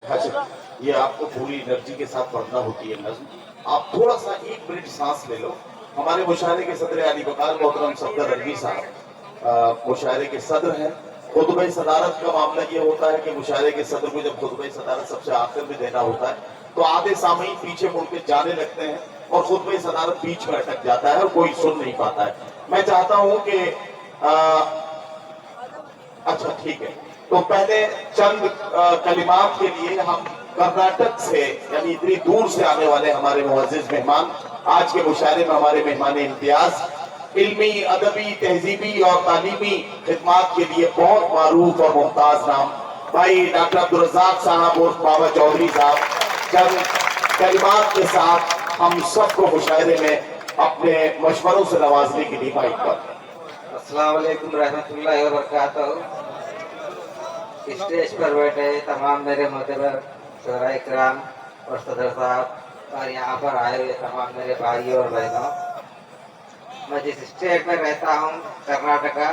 ये आपको पूरी एनर्जी के साथ पढ़ना होती है नज़्म। आप थोड़ा सा 1 मिनट सांस ले लो। हमारे मुशायरे के सदर अली बकार मोहतरम सफदर रजवी साहब मुशायरे के सदर हैं। खुतबे सदारत का मामला ये होता है कि मुशायरे के सदर को जब खुतबे सदारत सबसे आखिर में देना होता है तो आधे सामीन पीछे मुड़ के जाने लगते हैं और खुतबे सदारत बीच में अटक जाता है और कोई सुन नहीं पाता है। मैं चाहता हूं कि अच्छा ठीक है, तो पहले चंद कलिमात के लिए हम कर्नाटक से यानी इतनी दूर से आने वाले हमारे मुअज़्ज़िज़ मेहमान, आज के मुशायरे में हमारे मेहमान इम्तियाज, इल्मी, अदबी, तहजीबी और तालीमी खिदमात के लिए बहुत मारूफ और मुमताज नाम भाई डॉक्टर अब्दुल रज़्ज़ाक़ साहब और बाबा चौधरी साहब चंद कलिमात के साथ हम सबको मुशायरे में अपने मशवरों से नवाजने के लिए माइक पर। अस्सलाम वालेकुम रहमतुल्लाहि व बरकातहू। स्टेज पर बैठे तमाम मेरे मोहतबर शोराए किराम और सदर साहब और यहाँ पर आए हुए तमाम मेरे भाइयों और बहनों, मैं जिस स्टेट में रहता हूँ कर्नाटका,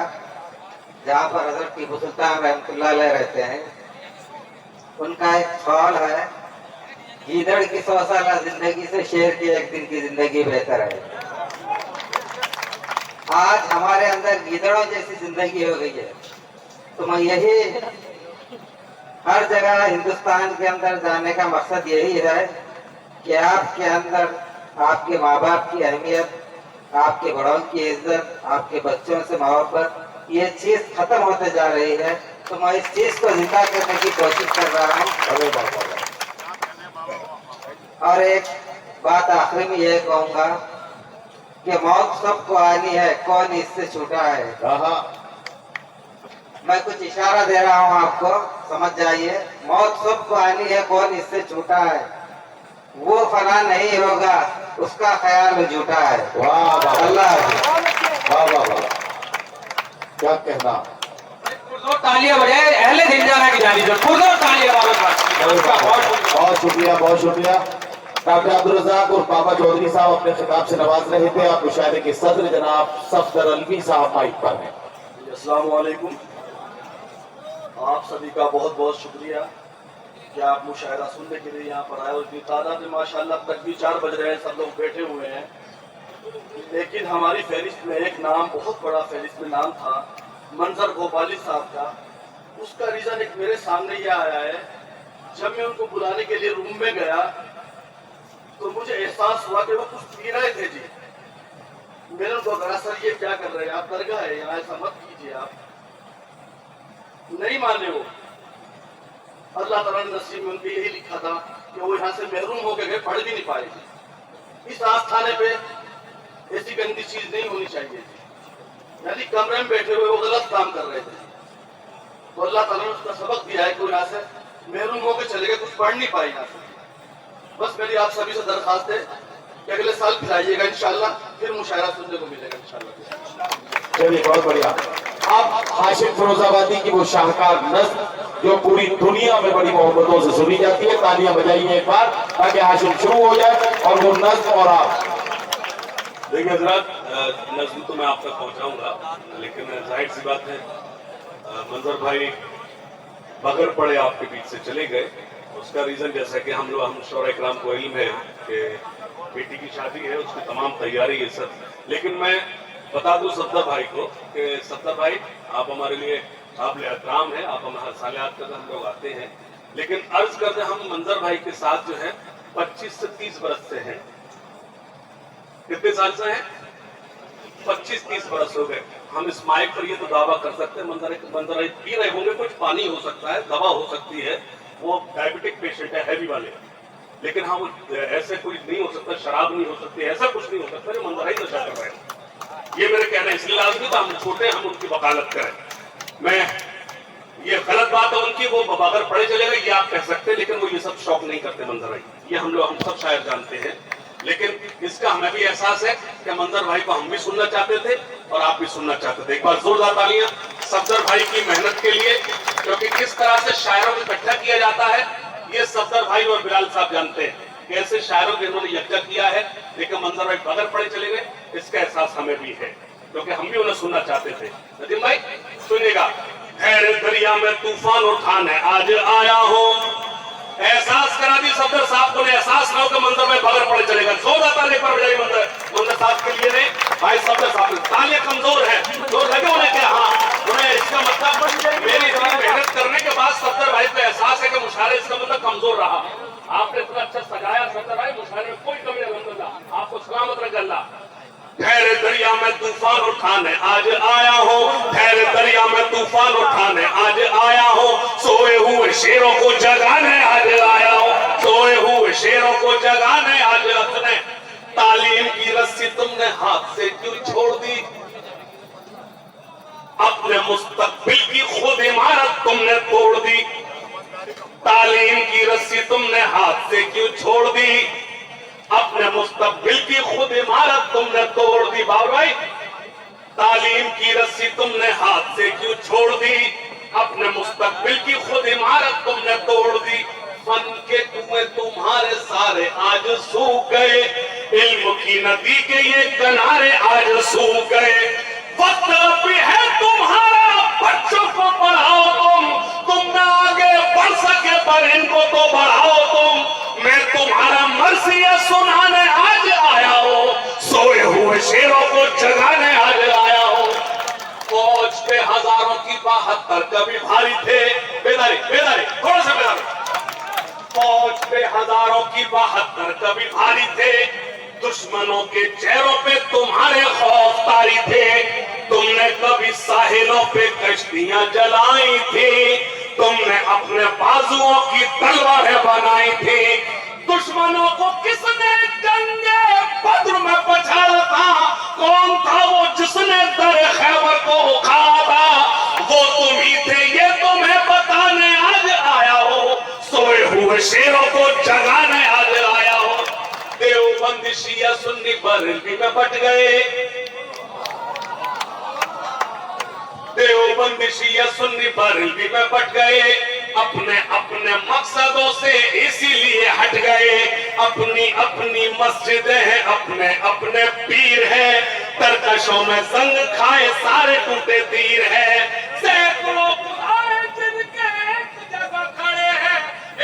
जहाँ पर हज़रत टीपू सुल्तान रहमतुल्लाह अलैह रहते हैं, उनका एक ख्याल है, गीदड़ की 100 साल जिंदगी से शेर की एक दिन की जिंदगी बेहतर है। आज हमारे अंदर गीदड़ों जैसी जिंदगी हो गई है, तो मैं यही हर जगह हिंदुस्तान के अंदर जाने का मकसद यही है कि आपके अंदर आपके माँ बाप की अहमियत, आपके बड़ों की इज्जत, आपके बच्चों से मोहब्बत, ये चीज खत्म होते जा रही है। तो मैं इस चीज को जिंदा करने की कोशिश कर रहा हूँ। और एक बात आखिरी में यह कहूँगा कि मौत सबको आनी है, कौन इससे छूटा है। मैं कुछ इशारा दे रहा हूँ आपको, समझ जाइए। मौत सबको आनी है, कौन इससे छूटा है। वो फना नहीं होगा, उसका ख्याल झूठा है। वाह अल्लाह वाह वाह वाह, क्या कहना। तालियां बजाए अहले दिलजाना की जानी तालियां। बहुत शुक्रिया, बहुत शुक्रिया। डॉक्टर अब्दुल रज़्ज़ाक़ और बाबा चौधरी साहब अपने खिताब से नवाज रहे थे। आप मुशायरे के सदर जनाब सफदर अलवी साहब माइक पर हैं। अस्सलाम वालेकुम। आप सभी का बहुत बहुत शुक्रिया कि आप मुशायरा सुनने के लिए यहाँ पर आए। और इतनी तादाद में माशाल्लाह तक भी 4 बज रहे हैं, सब लोग बैठे हुए हैं। लेकिन हमारी फहरिस्त में एक नाम, बहुत बड़ा फहरिस्त में नाम था, मंजर भोपाली साहब का। उसका रीज़न एक मेरे सामने ये आया है, जब मैं उनको बुलाने के लिए रूम में गया तो मुझे एहसास हुआ कि वो कुछ पी रहे थे जी। मैंने उनको कहा, सर ये क्या कर रहे हैं आप, दरगाह है यहाँ, ऐसा मत कीजिए आप। नहीं माने वो। अल्लाह ताला ने नसीब में उनके यही लिखा था कि वो यहाँ से महरूम हो गए, पढ़ भी नहीं पाएंगे। इस आस्थाने पे ऐसी गंदी चीज नहीं होनी चाहिए थी। यानी कमरे में बैठे हुए वो गलत काम कर रहे थे, तो अल्लाह ताला ने उसका सबक दिया है कि वो यहाँ से महरूम होकर चले गए, कुछ पढ़ नहीं पाए यहाँ से। बस मेरी आप सभी से दरखास्त है कि अगले साल फिर आइएगा इंशाल्लाह, फिर मुशायरा सुनने को मिलेगा इंशाल्लाह। चलिए, बहुत बढ़िया। अब हाशिम फिरोजाबादी की वो शाहकार नज़्म जो पूरी दुनिया में बड़ी मोहब्बतों से सुनी जाती है, तालियां बजाइए एक बार ताकि हाशिम शुरू हो जाए और वो नज़्म और आप। देखिए हजरात, नज़्म तो मैं आप तक पहुंचाऊंगा, लेकिन जाहिर सी बात है मंजर भाई बगैर पड़े आपके बीच से चले गए। उसका रीजन जैसा कि हम शोरा इकराम को इल्म है कि बेटी की शादी है, उसकी तमाम तैयारी है सब। लेकिन मैं बता दूं सफदर भाई को कि सफदर भाई आप हमारे लिए काबिल एहतराम है, आप हमारे सालियात कर हम लोग आते हैं। लेकिन अर्ज करते हम मंजर भाई के साथ जो है 25 से 30 बरस से हैं। कितने साल से हैं? 25-30 बरस हो गए। हम इस माइक पर ये तो दावा कर सकते हैं मंजर पी रहे होंगे, कुछ पानी हो सकता है, दवा हो सकती है, वो डायबिटिक पेशेंट है, हैवी वाले। लेकिन हम ऐसे कोई नहीं हो सकता, शराब नहीं हो सकती, ऐसा कुछ नहीं हो सकता जो मंजर ही नशा कर रहे हैं। ये मेरे कहना है, इसलिए लाजमी था हम छोटे हम उनकी वकालत करें। मैं ये गलत बात है उनकी, वो बगैर पढ़े चले गए ये आप कह सकते हैं, लेकिन वो ये सब शौक नहीं करते मंजर भाई, ये हम सब शायद जानते हैं। लेकिन इसका हमें भी एहसास है कि मंजर भाई को हम भी सुनना चाहते थे और आप भी सुनना चाहते थे। एक बार जोरदार तालियां सफदर भाई की मेहनत के लिए, क्योंकि किस तरह से शायरों को इकट्ठा किया जाता है ये सफदर भाई और बिलाल साहब जानते हैं। कैसे शायरों को इन्होंने यकजा किया है, लेकिन मंजर भाई बगैर पढ़े चले गए, इसका एहसास हमें भी है, क्योंकि हम भी उन्हें सुनना चाहते थे। नदीम भाई सुनिएगा। दरिया में तूफान उठाने आज आया हो, भाई सबसे साथ तालियां कमजोर है तो लगे उन्हें कि हाँ उन्हें इसका मतलब मेरी इतनी मेहनत करने के बाद सफदर भाई को एहसास है कि मुशायरा इसका मतलब कमजोर रहा। आपने इतना अच्छा सजाया सफदर भाई, मुशायरे में कोई कमी नहीं, अल्हम्दुलिल्लाह आपको सलामत रखे अल्लाह। ठहरे दरिया में तूफान उठाने आज आया हो, ठहरे दरिया में तूफान उठाने आज आया हो, सोए हुए शेरों को जगाने आज आया हो, सोए हुए शेरों को जगाने आज अपने तालीम की रस्सी तुमने हाथ से क्यों छोड़ दी, अपने मुस्तकबिल की खुद इमारत तुमने तोड़ दी, तालीम की रस्सी तुमने हाथ से क्यों छोड़ दी, अपने मुस्तकबिल की खुद इमारत तुमने तोड़ दी। बाबू भाई तालीम की रस्सी तुमने हाथ से क्यों छोड़ दी, अपने मुस्तकबिल की खुद इमारत तुमने तोड़ दी, फन के कुएं तुम्हारे सारे आज सूख गए, इल्म की नदी के ये किनारे आज सूख गए, वक्त भी है तुम्हारा बच्चों को पढ़ाओ तुम ना आगे बढ़ सके पर इनको तो बढ़ाओ तुम, मैं तुम्हारा मर्सिया सुनाने आज आया हो, सोए हुए शेरों को जगाने आज आया हो, फौज पे हजारों की 72 कभी भारी थे, बेदारी बेदारी थोड़ा सा बेदारी, फौज पे हजारों की 72 कभी भारी थे, दुश्मनों के चेहरों पे तुम्हारे खौफ तारी थे, तुमने कभी साहिलों पे कश्तियां जलाई थी, तुमने अपने बाजुओं की तलवारें बनाई थी, दुश्मनों को किसने जंगे बद्र में पछाड़ा था, कौन था वो जिसने दर खैबर को उखाड़ा था, वो तुम ही थे ये तुम्हें बताने आज आया हो, सोए हुए शेरों को जगाने आज आया हो, देवबंद शिया सुन्नी बरेलवी में बट गए, देवबंद शिया सुन्नी बरेलवी में बट गए, अपने अपने मकसदों से इसीलिए हट गए, अपनी अपनी मस्जिदें हैं, अपने अपने पीर हैं, तरकशों में जंग खाए सारे टूटे तीर हैं, सैकड़ों खुदाए जिनके एक जगह खड़े हैं,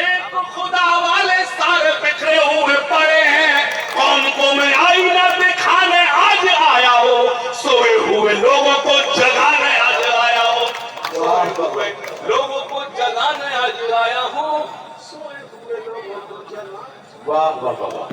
एक खुदा वाले सारे बिखरे हुए पड़े हैं, कौम को मैं आईना दिखाने आज आया हो, सोए हुए लोगों को जगाने आज आया हो, सोए हुए लोगों को जगाने आज आया हूँ, सोए हुए लोगों को जगाने। वाह वाह वाह वाह।